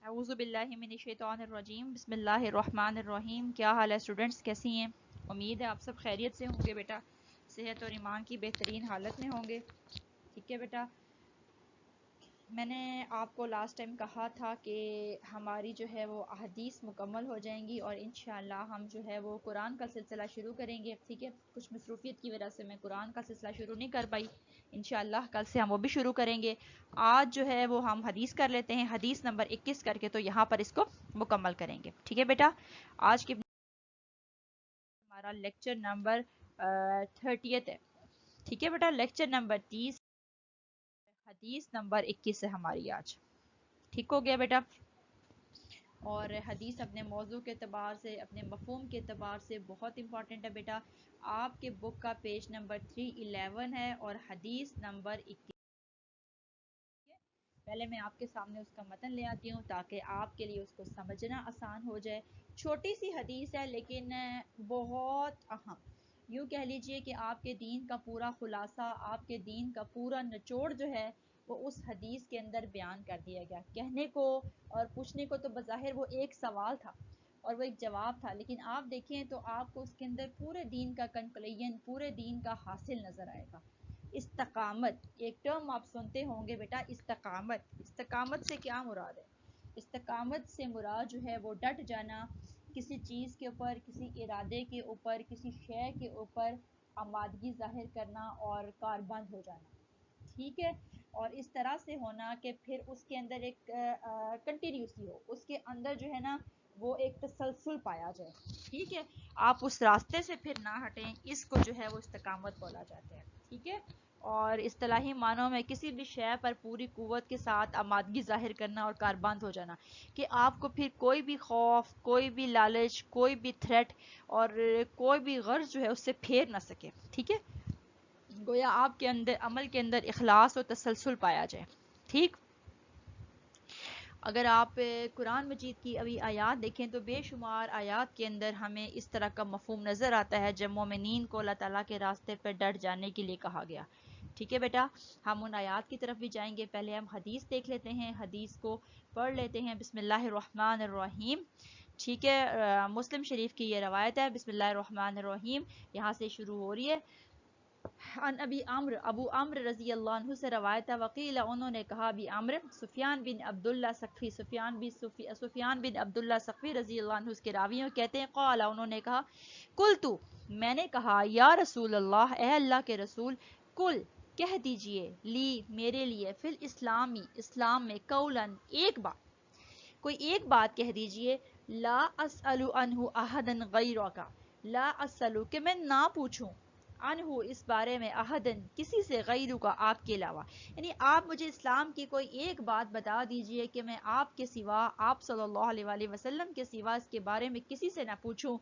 اعوذ باللہ من الشیطان الرجیم بسم اللہ الرحمن الرحیم. کیا حال ہے اسٹوڈنٹس، کیسی ہیں؟ امید ہے آپ سب خیریت سے ہوں گے بیٹا، صحت اور ایمان کی بہترین حالت میں ہوں گے. ٹھیک ہے بیٹا، میں نے آپ کو لاسٹ ٹائم کہا تھا کہ ہماری جو ہے وہ احادیث مکمل ہو جائیں گی اور انشاءاللہ ہم جو ہے وہ قرآن کا سلسلہ شروع کریں گے. ٹھیک ہے، کچھ مصروفیت کی وجہ سے میں قرآن کا سلسلہ شروع نہیں کر پائی. انشاءاللہ کل سے ہم وہ بھی شروع کریں گے. آج جو ہے وہ ہم حدیث کر لیتے ہیں، حدیث نمبر 21 کر کے تو یہاں پر اس کو مکمل کریں گے. ٹھیک ہے بیٹا، آج کی ہمارا لیکچر نمبر 30 ہے. ٹھیک ہے بیٹا، لیکچر نمبر 30، حدیث نمبر 21 ہے ہماری آج. ٹھیک ہو گیا بیٹا؟ اور حدیث اپنے موضوع کے اعتبار سے، اپنے مفہوم کے اعتبار سے بہت امپورٹنٹ ہے بیٹا. آپ کے بک کا پیج نمبر 311 ہے اور حدیث نمبر 21. پہلے میں آپ کے سامنے اس کا متن لے آتی ہوں تاکہ آپ کے لیے اس کو سمجھنا آسان ہو جائے. چھوٹی سی حدیث ہے لیکن بہت اہم. یوں کہہ لیجئے کہ آپ کے دین کا پورا خلاصہ، آپ کے دین کا پورا نچوڑ جو ہے وہ اس حدیث کے اندر بیان کر دیا گیا. کہنے کو اور پوچھنے کو تو بظاہر وہ ایک سوال تھا اور وہ ایک جواب تھا، لیکن آپ دیکھیں تو آپ کو اس کے اندر پورے دین کا کنکلوژن، پورے دین کا حاصل نظر آئے گا. استقامت ایک ٹرم آپ سنتے ہوں گے بیٹا، استقامت. استقامت سے کیا مراد ہے؟ استقامت سے مراد جو ہے وہ ڈٹ جانا، کسی چیز کے اوپر، کسی ارادے کے اوپر، کسی شے کے اوپر آمادگی ظاہر کرنا اور کاربند ہو جانا. ٹھیک ہے، اور اس طرح سے ہونا کہ پھر اس کے اندر ایک کنٹینیوسی ہو، اس کے اندر جو ہے نا وہ ایک تسلسل پایا جائے. ٹھیک ہے، آپ اس راستے سے پھر نہ ہٹیں، اس کو جو ہے وہ استقامت بولا جاتا ہے. ٹھیک ہے، اور اصطلاحی معنوں میں کسی بھی شے پر پوری قوت کے ساتھ آمادگی ظاہر کرنا اور کاربند ہو جانا، کہ آپ کو پھر کوئی بھی خوف، کوئی بھی لالچ، کوئی بھی تھریٹ اور کوئی بھی غرض جو ہے اس سے پھیر نہ سکے. ٹھیک ہے، گویا آپ کے اندر عمل کے اندر اخلاص اور تسلسل پایا جائے. ٹھیک، اگر آپ قرآن مجید کی ابھی آیات دیکھیں تو بے شمار آیات کے اندر ہمیں اس طرح کا مفہوم نظر آتا ہے جب مومنین کو اللہ تعالیٰ کے راستے پر ڈٹ جانے کے لیے کہا گیا. ٹھیک ہے بیٹا، ہم ان آیات کی طرف بھی جائیں گے. پہلے ہم حدیث دیکھ لیتے ہیں، حدیث کو پڑھ لیتے ہیں. بسم اللہ الرحمن الرحیم. ٹھیک ہے، مسلم شریف کی یہ روایت ہے. بسم اللہ الرحمن الرحیم یہاں سے شروع ہو رہی ہے. ان ابو عمرو رضی اللہ عنہ سے روایت ہے. وقیل، انہوں نے کہا، ابی عمرو سفیان بن عبداللہ سقفی، سفیان بن عبداللہ سقفی رضی اللہ عنہ اس کے راویوں کہتے ہیں، قال، انہوں نے کہا، قلتو، میں نے کہا، یا رسول اللہ، اے اللہ کے رسول، قل، کہہ دیجئے، لی، میرے لیے، فی الاسلامی، اسلام میں، قولن، ایک بات، کوئی ایک بات کہہ دیجئے، لا اسأل عنہ احدا غیرک، لا اسأل کہ میں نہ پوچھوں، عنہ اس بارے میں، احدن کسی سے، غیرو کا آپ کے علاوہ. یعنی آپ مجھے اسلام کی کوئی ایک بات بتا دیجئے کہ میں آپ کے سوا، آپ صلی اللہ علیہ وآلہ وسلم کے سوا اس کے بارے میں کسی سے نہ پوچھوں.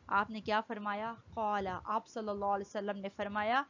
آپ نے کیا فرمایا؟ قال، آپ صلی اللہ علیہ وسلم نے فرمایا،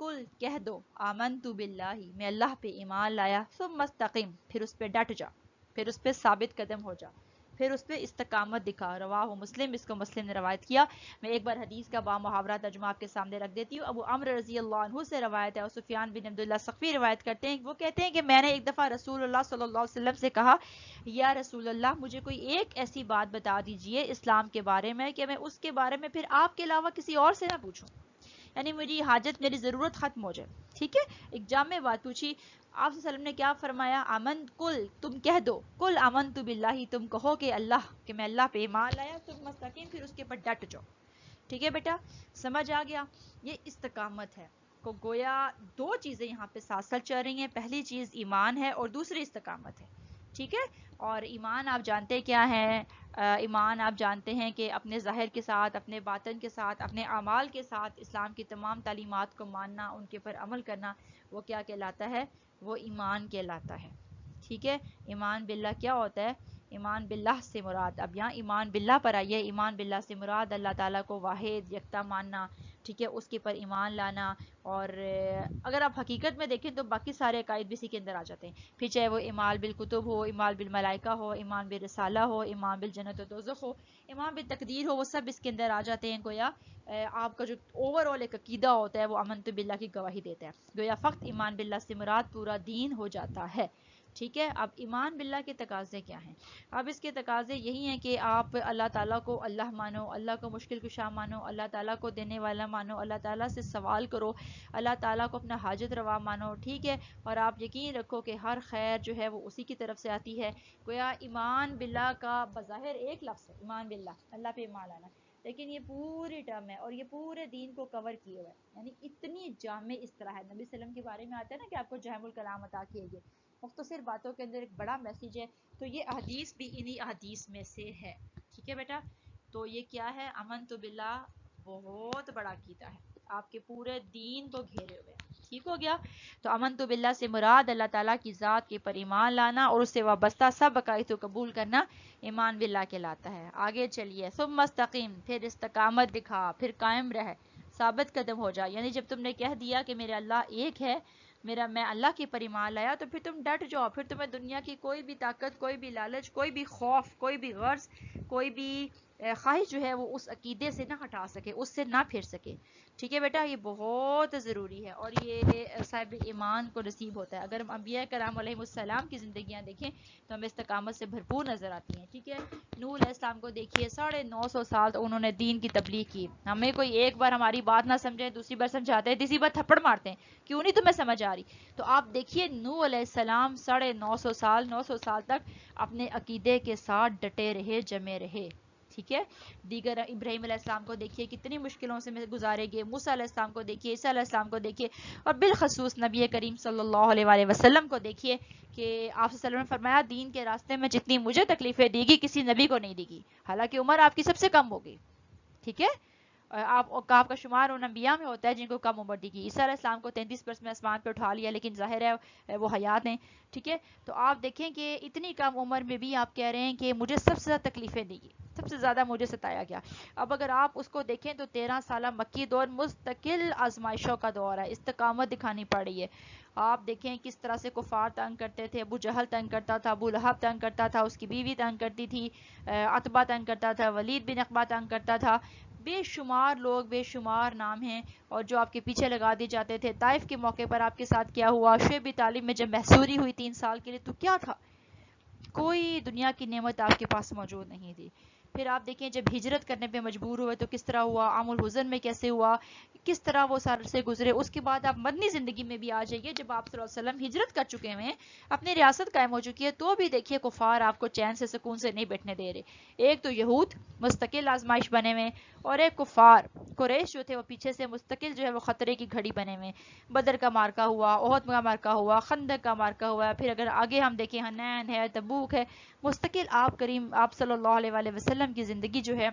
قل، کہہ دو، آمنت باللہ، میں اللہ پہ ایمان لایا، ثم استقم، پھر اس پہ ڈٹ جا، پھر اس پہ ثابت قدم ہو جا، پھر اس پہ استقامت دکھا. رواہ مسلم، اس کو مسلم نے روایت کیا. میں ایک بار حدیث کا با محاورہ ترجمہ آپ کے سامنے رکھ دیتی ہوں. ابو عمرو رضی اللہ عنہ سے روایت ہے اور سفیان بن عبداللہ سقفی روایت کرتے ہیں. وہ کہتے ہیں کہ میں نے ایک دفعہ رسول اللہ صلی اللہ علیہ وسلم سے کہا، یا رسول اللہ، مجھے کوئی ایک ایسی بات بتا دیجئے اسلام کے بارے میں کہ میں اس کے بارے میں پھر آپ کے علاوہ کسی اور سے نہ پوچھوں، یعنی میری حاجت، میری ضرورت ختم ہو جائے. ٹھیک ہے، ایک جامع بات پوچھی. آپ صلی اللہ علیہ وسلم نے کیا فرمایا؟ آمن، کل، تم کہہ دو، کل آمنت باللہ، تم کہو کہ اللہ، کہ میں اللہ پہ ایمان لایا، تم مستقیم، پھر اس کے پر ڈٹ جاؤ. ٹھیک ہے بیٹا، سمجھ آ گیا؟ یہ استقامت ہے. کو گویا دو چیزیں یہاں پہ ساتھ ساتھ چل رہی ہیں. پہلی چیز ایمان ہے اور دوسری استقامت ہے. ٹھیک ہے، اور ایمان آپ جانتے کیا ہے؟ ایمان آپ جانتے ہیں کہ اپنے ظاہر کے ساتھ، اپنے باطن کے ساتھ، اپنے اعمال کے ساتھ اسلام کی تمام تعلیمات کو ماننا، ان کے پر عمل کرنا، وہ کیا کہلاتا ہے؟ وہ ایمان کہلاتا ہے. ٹھیک ہے، ایمان باللہ کیا ہوتا ہے؟ ایمان باللہ سے مراد، اب یہاں ایمان باللہ پر آئیے. ایمان باللہ سے مراد اللہ تعالیٰ کو واحد یکتا ماننا. ٹھیک ہے، اس کے پر ایمان لانا. اور اگر آپ حقیقت میں دیکھیں تو باقی سارے عقائد بھی اسی کے اندر آ جاتے ہیں. پھر چاہے وہ ایمان بالکتب ہو، ایمان بالملائکہ ہو، ایمان بالرسالہ ہو، ایمان بالجنت و دوزخ ہو، ایمان بالتقدیر ہو، وہ سب اس کے اندر آ جاتے ہیں. گویا آپ کا جو اوور آل ایک عقیدہ ہوتا ہے وہ آمنت باللہ کی گواہی دیتا ہے. گویا فقط ایمان باللہ سے مراد پورا دین ہو جاتا ہے. ٹھیک ہے. اب ایمان باللہ کے تقاضے کیا ہیں؟ اب اس کے تقاضے یہی ہیں کہ آپ اللہ تعالیٰ کو اللہ مانو، اللہ کو مشکل کشا مانو، اللہ تعالیٰ کو دینے والا مانو، اللہ تعالیٰ سے سوال کرو، اللہ تعالیٰ کو اپنا حاجت روا مانو. ٹھیک ہے. اور آپ یقین رکھو کہ ہر خیر جو ہے وہ اسی کی طرف سے آتی ہے. گویا ایمان باللہ کا بظاہر ایک لفظ ہے، ایمان باللہ، اللہ پہ ایمان لانا، لیکن یہ پوری ٹرم ہے اور یہ پورے دین کو کور کیے ہوئے، یعنی اتنی جامع اس طرح ہے. نبی صلی اللہ علیہ وسلم کے بارے میں آتا ہے نا کہ آپ کو جامع الکلام عطا کیے گئے، مختصر باتوں کے اندر ایک بڑا میسیج ہے. تو یہ احادیث بھی انہی احادیث میں سے ہے. ٹھیک ہے بیٹا. تو یہ کیا ہے؟ امن تو باللہ بہت بڑا عقیدہ ہے، آپ کے پورے دین کو گھیرے ہوئے. ٹھیک ہو گیا. تو امن تو باللہ سے مراد اللہ تعالیٰ کی ذات کے پر ایمان لانا اور اس سے وابستہ سب عقائد کو قبول کرنا ایمان باللہ کہلاتا ہے. آگے چلیے. ثم مستقیم، پھر استقامت دکھا، پھر قائم رہ، ثابت قدم ہو جا. یعنی جب تم نے کہہ دیا کہ میرے اللہ ایک ہے، میں اللہ کی پر ایمان لایا، تو پھر تم ڈٹ جاؤ. پھر تمہیں دنیا کی کوئی بھی طاقت، کوئی بھی لالچ، کوئی بھی خوف، کوئی بھی غرض، کوئی بھی خواہش جو ہے وہ اس عقیدے سے نہ ہٹا سکے، اس سے نہ پھر سکے. ٹھیک ہے بیٹا. یہ بہت ضروری ہے اور یہ صاحب ایمان کو نصیب ہوتا ہے. اگر ہم انبیاء کرام علیہ السلام کی زندگیاں دیکھیں تو ہمیں استقامت سے بھرپور نظر آتی ہیں. ٹھیک ہے. نوح علیہ السلام کو دیکھیے، 950 سال تو انہوں نے دین کی تبلیغ کی. ہمیں کوئی ایک بار ہماری بات نہ سمجھے، دوسری بار سمجھاتے ہیں، تیسری بار تھپڑ مارتے ہیں، کیوں نہیں تمہیں سمجھ آ رہی. تو آپ دیکھیے نوح علیہ السلام 950 سال تک اپنے عقیدے کے ساتھ ڈٹے رہے، جمے رہے. ٹھیک ہے. دیگر ابراہیم علیہ السلام کو دیکھیے کتنی مشکلوں سے گزارے گئے، موسیٰ علیہ السلام کو دیکھیے، عیسیٰ علیہ السلام کو دیکھیے، اور بالخصوص نبی کریم صلی اللہ علیہ وآلہ وسلم کو دیکھیے کہ آپ صلی اللہ علیہ وسلم نے فرمایا دین کے راستے میں جتنی مجھے تکلیفیں دی گی کسی نبی کو نہیں دی گی، حالانکہ عمر آپ کی سب سے کم ہوگی. ٹھیک ہے. آپ کا شمار ان انبیاء میں ہوتا ہے جن کو کم عمر دی گئی. عیسیٰ علیہ السلام کو 33 برس میں آسمان پہ اٹھا لیا، لیکن ظاہر ہے وہ حیات ہیں. ٹھیک ہے. تو آپ دیکھیں کہ اتنی کم عمر میں بھی آپ کہہ رہے ہیں کہ مجھے سب سے زیادہ تکلیفیں دی گئی، سب سے زیادہ مجھے ستایا گیا. اب اگر آپ اس کو دیکھیں تو 13 سالہ مکی دور مستقل آزمائشوں کا دور ہے، استقامت دکھانی پڑ رہی ہے. آپ دیکھیں کس طرح سے کفار تنگ کرتے تھے. ابو جہل تنگ کرتا تھا، ابو لہب تنگ کرتا تھا، اس کی بیوی تنگ کرتی تھی، عتبہ تنگ کرتا تھا، ولید بن عقبہ تنگ کرتا تھا. بے شمار لوگ، بے شمار نام ہیں اور جو آپ کے پیچھے لگا دی جاتے تھے. طائف کے موقع پر آپ کے ساتھ کیا ہوا؟ شعیب طالب میں جب محصوری ہوئی 3 سال کے لیے تو کیا تھا؟ کوئی دنیا کی نعمت آپ کے پاس موجود نہیں تھی. پھر آپ دیکھیں جب ہجرت کرنے پہ مجبور ہوئے تو کس طرح ہوا، عام الحزن میں کیسے ہوا، کس طرح وہ سال سے گزرے. اس کے بعد آپ مدنی زندگی میں بھی آ جائیے، جب آپ صلی اللہ علیہ وسلم ہجرت کر چکے ہوئے ہیں، اپنی ریاست قائم ہو چکی ہے، تو بھی دیکھیے کفار آپ کو چین سے سکون سے نہیں بیٹھنے دے رہے. ایک تو یہود مستقل آزمائش بنے ہوئے، اور ایک کفار قریش جو تھے وہ پیچھے سے مستقل جو ہے وہ خطرے کی گھڑی بنے ہوئے. بدر کا مارکا ہوا، احد کا مارکا ہوا، خندق کا مارکا ہوا، پھر اگر آگے ہم دیکھیں حنین ہے، تبوک ہے. مستقل آپ صلی اللہ علیہ وآلہ وسلم کی زندگی جو ہے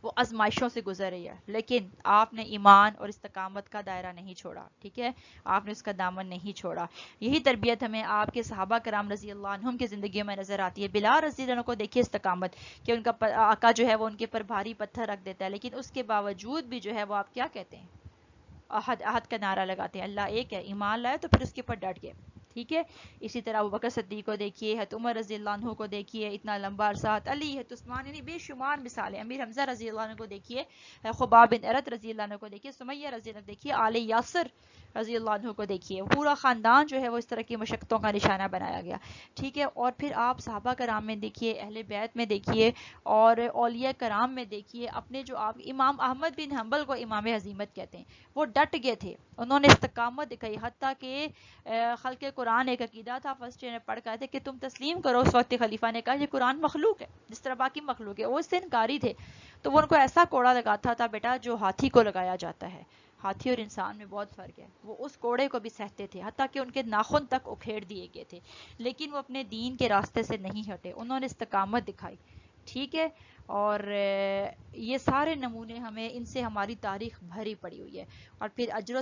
وہ آزمائشوں سے گزر رہی ہے، لیکن آپ نے ایمان اور استقامت کا دائرہ نہیں چھوڑا. ٹھیک ہے. آپ نے اس کا دامن نہیں چھوڑا. یہی تربیت ہمیں آپ کے صحابہ کرام رضی اللہ عنہم کی زندگیوں میں نظر آتی ہے. بلال رضی اللہ عنہ کو دیکھیے استقامت کہ ان کا آقا جو ہے وہ ان کے پر بھاری پتھر رکھ دیتا ہے، لیکن اس کے باوجود بھی جو ہے وہ آپ کیا کہتے ہیں؟ احد کا نعرہ لگاتے ہیں، اللہ ایک ہے، ایمان لائے تو پھر اس کے پر ڈٹ گئے. ٹھیک ہے. اسی طرح ابو بکر صدیق کو دیکھیے، حضرت عمر رضی اللہ عنہ کو دیکھیے، اتنا لمبا عرصہ، علی ہے، عثمان، یعنی بے شمار مثالیں. امیر حمزہ رضی اللہ عنہ کو دیکھیے، خباب بن ارت رضی اللہ عنہ کو دیکھیے، سمیہ رضی اللہ عنہ دیکھیے، آل یاسر رضی اللہ عنہ کو دیکھیے. پورا خاندان جو ہے وہ اس طرح کی مشقتوں کا نشانہ بنایا گیا. ٹھیک ہے. اور پھر آپ صحابہ کرام میں دیکھیے، اہل بیت میں دیکھیے، اور اولیاء کرام میں دیکھیے. اپنے جو آپ امام احمد بن حنبل کو امام عزیمت کہتے ہیں، وہ ڈٹ گئے تھے، انہوں نے استقامت دکھائی. حتیٰ کہ خلق قرآن ایک عقیدہ تھا، فرسٹ نے پڑھ کر تھے کہ تم تسلیم کرو. اس وقت خلیفہ نے کہا یہ قرآن مخلوق ہے جس طرح باقی مخلوق ہے. وہ اس سے انکاری تھے، تو وہ ان کو ایسا کوڑا لگاتا تھا بیٹا جو ہاتھی کو لگایا جاتا ہے. ہاتھی اور انسان میں بہت فرق ہے. وہ اس کوڑے کو بھی سہتے تھے، حتیٰ کہ ان کے ناخن تک اکھیڑ دیے گئے تھے، لیکن وہ اپنے دین کے راستے سے نہیں ہٹے، انہوں نے استقامت دکھائی. ٹھیک ہے. اور یہ سارے نمونے ہمیں ان سے ہماری تاریخ بھری پڑی ہوئی ہے. اور پھر اجر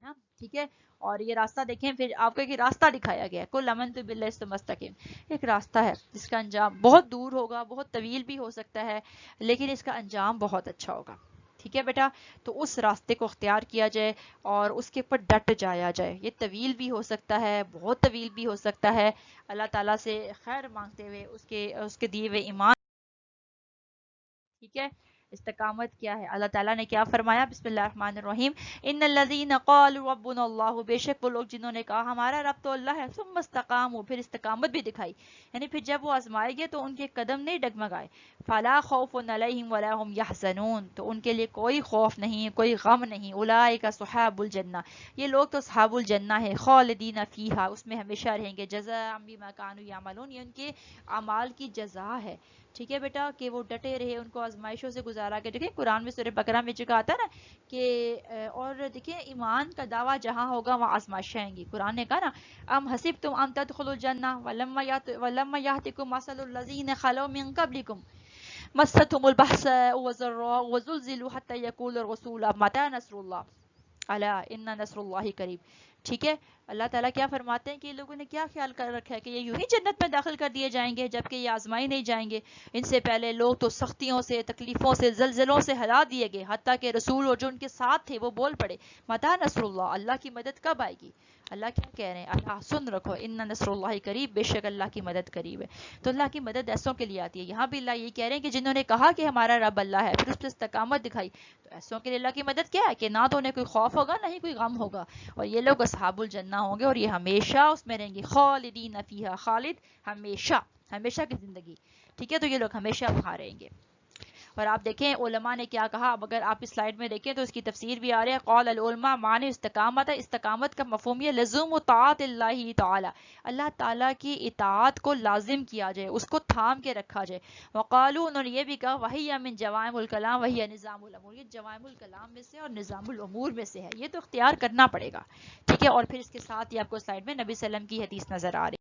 نا. ٹھیک ہے. اور یہ راستہ دیکھیں، پھر آپ کو ایک راستہ دکھایا گیا ہے، کل امن تو باللہ مستقیم. ایک راستہ ہے جس کا انجام بہت دور ہوگا، بہت طویل بھی ہو سکتا ہے، لیکن اس کا انجام بہت اچھا ہوگا. ٹھیک ہے بیٹا. تو اس راستے کو اختیار کیا جائے اور اس کے اوپر ڈٹ جایا جائے. یہ طویل بھی ہو سکتا ہے، بہت طویل بھی ہو سکتا ہے. اللہ تعالیٰ سے خیر مانگتے ہوئے اس کے دیے ہوئے ایمان. ٹھیک ہے. استقامت کیا ہے؟ اللہ تعالیٰ نے کیا فرمایا؟ بسم اللہ الرحمن الرحیم، ان الذین قالوا ربنا اللہ، بے شک وہ لوگ جنہوں نے کہا ہمارا رب تو اللہ ہے، ثم استقاموا، پھر استقامت بھی دکھائی، یعنی پھر جب وہ آزمائے گئے تو ان کے قدم نہیں ڈگمگائے، فلا خوف علیہم ولا هم یحزنون، تو ان کے لیے کوئی خوف نہیں، کوئی غم نہیں، اولئک صحاب الجنہ، یہ لوگ تو صحاب الجنہ ہے، خالدین فیہا، اس میں ہمیشہ رہیں گے، جزاء بما کانوا یعملون، یہ ان کے اعمال کی جزا ہے، ٹھیک ہے بیٹا، کہ وہ ڈٹے رہے، ان کو آزمائشوں سے گزارا کہ دیکھیں قرآن میں سورہ بقرہ میں چکا آتا ہے نا کہ اور دیکھیں ایمان کا دعویٰ جہاں ہوگا وہاں آزمائشیں آئیں گی، قرآن نے کہا نا ام حسبتم ان تدخلوا الجنہ ولما یاتکم مثل الذین خلو من قبلکم مستهم البأساء والضراء وزلزلوا حتى يقول الرسول متى نصر اللہ الا ان نصر اللہ قریب، ٹھیک ہے۔ اللہ تعالیٰ کیا فرماتے ہیں کہ یہ لوگوں نے کیا خیال کر رکھا ہے کہ یہ یوں ہی جنت میں داخل کر دیے جائیں گے جبکہ یہ آزمائی نہیں جائیں گے، ان سے پہلے لوگ تو سختیوں سے، تکلیفوں سے، زلزلوں سے ہلا دیے گئے، حتیٰ کہ رسول اور جو ان کے ساتھ تھے وہ بول پڑے متى نصر اللہ، اللہ کی مدد کب آئے گی؟ اللہ کیا کہہ رہے ہیں؟ اللہ سن رکھو، ان نصر اللہ قریب، بے شک اللہ کی مدد قریب ہے، تو اللہ کی مدد ایسوں کے لیے آتی ہے۔ یہاں بھی اللہ یہ کہہ رہے ہیں کہ جنہوں نے کہا کہ ہمارا رب اللہ ہے، پھر اس پہ استقامت دکھائی، تو ایسوں کے لیے اللہ کی مدد کیا ہے کہ نہ تو انہیں کوئی خوف ہوگا نہ ہی کوئی غم ہوگا، اور یہ لوگ اصحاب الجنہ ہوں گے اور یہ ہمیشہ اس میں رہیں گے، خالدین فیہا، خالد ہمیشہ، ہمیشہ کی زندگی، ٹھیک ہے، تو یہ لوگ ہمیشہ وہاں رہیں گے۔ اور آپ دیکھیں علماء نے کیا کہا، اب اگر آپ اس سلائیڈ میں دیکھیں تو اس کی تفسیر بھی آ رہی ہے، قول العلماء معنی استقامت ہے، استقامت کا مفہوم یہ لزوم طاعت اللہ تعالی، اللہ تعالیٰ کی اطاعت کو لازم کیا جائے، اس کو تھام کے رکھا جائے، وقالو، انہوں نے یہ بھی کہا وہی من جوامع الکلام وہی نظام الامور، یہ جوامع الکلام میں سے اور نظام الامور میں سے ہے، یہ تو اختیار کرنا پڑے گا، ٹھیک ہے۔ اور پھر اس کے ساتھ ہی آپ کو سلائیڈ میں نبی صلی اللہ علیہ وسلم کی حدیث نظر آ رہی ہے۔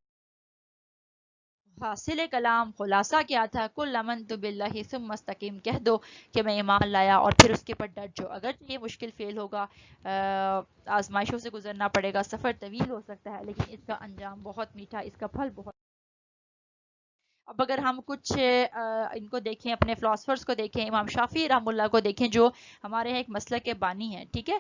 حاصل کلام خلاصہ کیا تھا؟ کل آمنت باللہ ثم استقیم، کہہ دو کہ میں ایمان لایا اور پھر اس کے پر ڈٹ جو، اگر یہ مشکل فیل ہوگا، آزمائشوں سے گزرنا پڑے گا، سفر طویل ہو سکتا ہے، لیکن اس کا انجام بہت میٹھا، اس کا پھل بہت۔ اب اگر ہم کچھ ان کو دیکھیں، اپنے فلاسفرز کو دیکھیں، امام شافعی رحم اللہ کو دیکھیں جو ہمارے ایک مسلک کے بانی ہیں، ٹھیک ہے،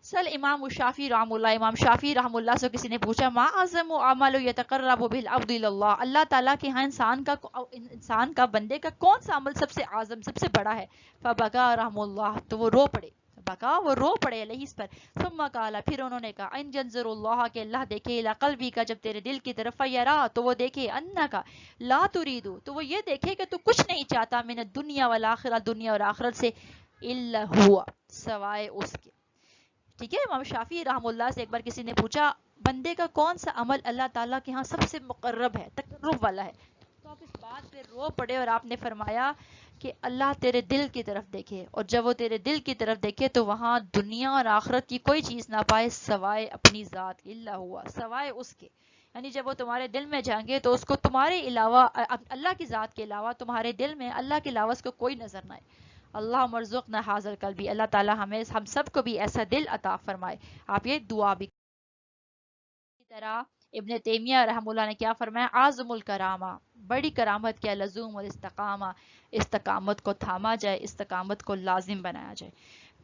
سل امام الشافعی رحم اللہ، امام شافعی رحم اللہ سے کسی نے پوچھا ما اعظم عمل یتقرب به العبد الى اللہ، اللہ تعالیٰ کے ہاں انسان کا بندے کا کون سا عمل سب سے اعظم، سب سے بڑا ہے؟ فبکا رحم اللہ، تو وہ رو پڑے، بکا وہ رو پڑے علیہ اس پر، ثم قال، پھر انہوں نے کہا ان ينظر اللہ، کہ اللہ دیکھے الی قلبی کا، جب تیرے دل کی طرف، یرا، تو وہ دیکھے انکا لا ترید، تو وہ یہ دیکھے کہ تو کچھ نہیں چاہتا، من الدنیا والآخرہ، دنیا اور آخرت سے، الا ہوا، سوائے اس کے، ٹھیک ہے۔ امام شافعی رحم اللہ سے ایک بار کسی نے پوچھا بندے کا کون سا عمل اللہ تعالیٰ کے ہاں سب سے مقرب ہے، تقرب والا ہے، تو آپ اس بات پہ رو پڑے اور آپ نے فرمایا کہ اللہ تیرے دل کی طرف دیکھے، اور جب وہ تیرے دل کی طرف دیکھے تو وہاں دنیا اور آخرت کی کوئی چیز نہ پائے سوائے اپنی ذات، اللہ ہوا، سوائے اس کے، یعنی جب وہ تمہارے دل میں جائیں گے تو اس کو تمہارے علاوہ، اللہ کی ذات کے علاوہ تمہارے دل میں اللہ کے علاوہ اس کو کوئی نظر نہ آئے۔ اللہ مرزقنا حاضر قلبی، اللہ تعالیٰ ہم سب کو بھی ایسا دل عطا فرمائے، آپ یہ دعا بھی۔ اسی طرح ابن تیمیہ رحم اللہ نے کیا فرمایا، اعظم الکرامہ، بڑی کرامت کیا، لزوم الاستقامہ، استقامت کو تھاما جائے، استقامت کو لازم بنایا جائے۔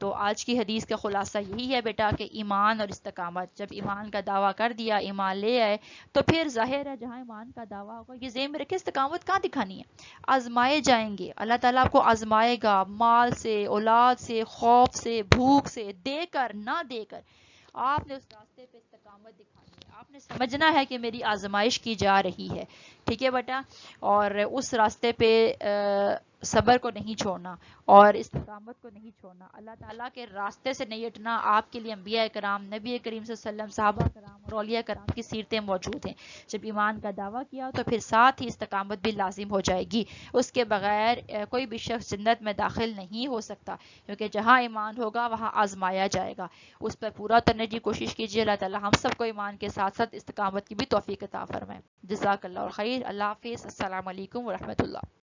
تو آج کی حدیث کا خلاصہ یہی ہے بیٹا کہ ایمان اور استقامت، جب ایمان کا دعویٰ کر دیا، ایمان لے آئے، تو پھر ظاہر ہے جہاں ایمان کا دعویٰ ہوگا یہ ذہن میں رکھے استقامت کہاں دکھانی ہے، آزمائے جائیں گے، اللہ تعالیٰ آپ کو آزمائے گا، مال سے، اولاد سے، خوف سے، بھوک سے، دے کر نہ دے کر، آپ نے اس راستے پہ استقامت دکھانی ہے، آپ نے سمجھنا ہے کہ میری آزمائش کی جا رہی ہے، ٹھیک ہے بیٹا، اور اس راستے پہ صبر کو نہیں چھوڑنا اور استقامت کو نہیں چھوڑنا، اللہ تعالیٰ کے راستے سے نہیں ہٹنا۔ آپ کے لیے انبیاء کرام، نبی کریم صلی اللہ علیہ وسلم، صحابہ کرام اور اولیاء کرام کی سیرتیں موجود ہیں، جب ایمان کا دعویٰ کیا تو پھر ساتھ ہی استقامت بھی لازم ہو جائے گی، اس کے بغیر کوئی بھی شخص جنت میں داخل نہیں ہو سکتا، کیونکہ جہاں ایمان ہوگا وہاں آزمایا جائے گا، اس پر پورا کرنے کی کوشش کیجیے۔ اللہ تعالیٰ ہم سب کو ایمان کے ساتھ ساتھ استقامت کی بھی توفیق عطا فرمائے۔ جزاک اللہ خیر، اللہ حافظ، السلام علیکم ورحمۃ اللہ۔